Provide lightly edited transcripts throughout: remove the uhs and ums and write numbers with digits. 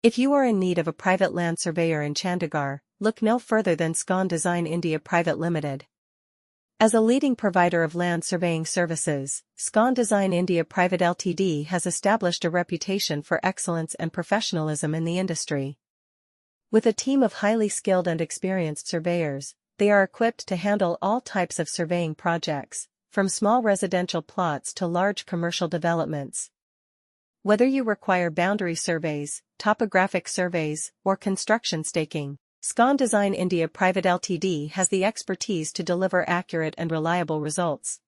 If you are in need of a private land surveyor in Chandigarh, look no further than Scon Design India Private Limited. As a leading provider of land surveying services, Scon Design India Private Ltd has established a reputation for excellence and professionalism in the industry. With a team of highly skilled and experienced surveyors, they are equipped to handle all types of surveying projects, from small residential plots to large commercial developments. Whether you require boundary surveys, topographic surveys, or construction staking, Scon Design India Private Ltd has the expertise to deliver accurate and reliable results.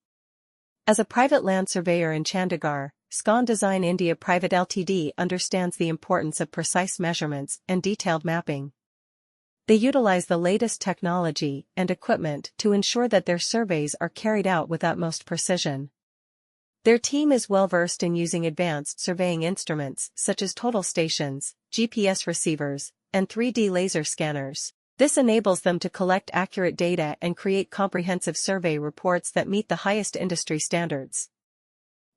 As a private land surveyor in Chandigarh, Scon Design India Private Ltd understands the importance of precise measurements and detailed mapping. They utilize the latest technology and equipment to ensure that their surveys are carried out with utmost precision. Their team is well versed in using advanced surveying instruments such as total stations, GPS receivers, and 3D laser scanners. This enables them to collect accurate data and create comprehensive survey reports that meet the highest industry standards.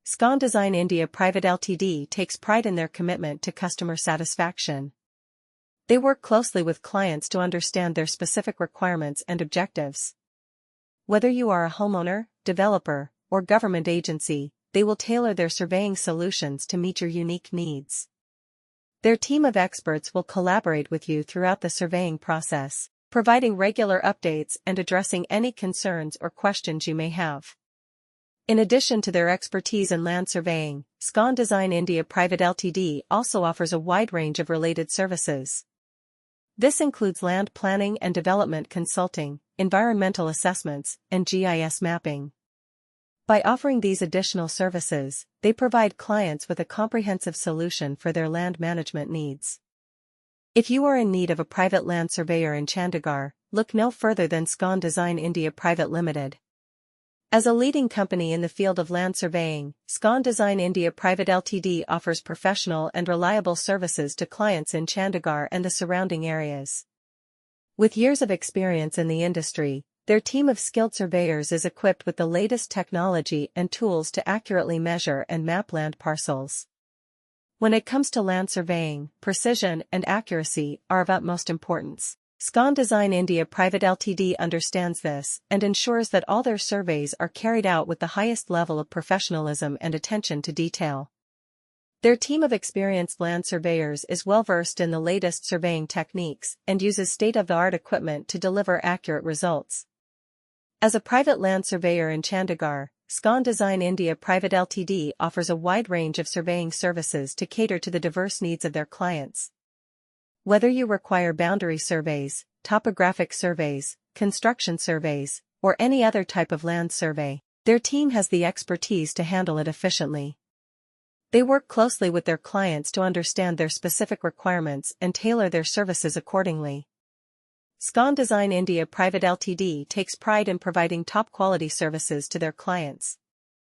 Scon Design India Private Ltd takes pride in their commitment to customer satisfaction. They work closely with clients to understand their specific requirements and objectives. Whether you are a homeowner, developer, or government agency, they will tailor their surveying solutions to meet your unique needs. Their team of experts will collaborate with you throughout the surveying process, providing regular updates and addressing any concerns or questions you may have. In addition to their expertise in land surveying, Scon Design India Private Ltd also offers a wide range of related services. This includes land planning and development consulting, environmental assessments, and GIS mapping. By offering these additional services, they provide clients with a comprehensive solution for their land management needs. If you are in need of a private land surveyor in Chandigarh, look no further than Scon Design India Private Limited. As a leading company in the field of land surveying, Scon Design India Private Ltd offers professional and reliable services to clients in Chandigarh and the surrounding areas. With years of experience in the industry, their team of skilled surveyors is equipped with the latest technology and tools to accurately measure and map land parcels. When it comes to land surveying, precision and accuracy are of utmost importance. Scon Design India Private Ltd understands this and ensures that all their surveys are carried out with the highest level of professionalism and attention to detail. Their team of experienced land surveyors is well versed in the latest surveying techniques and uses state-of-the-art equipment to deliver accurate results. As a private land surveyor in Chandigarh, Scon Design India Private Ltd offers a wide range of surveying services to cater to the diverse needs of their clients. Whether you require boundary surveys, topographic surveys, construction surveys, or any other type of land survey, their team has the expertise to handle it efficiently. They work closely with their clients to understand their specific requirements and tailor their services accordingly. Scon Design India Private Ltd takes pride in providing top-quality services to their clients.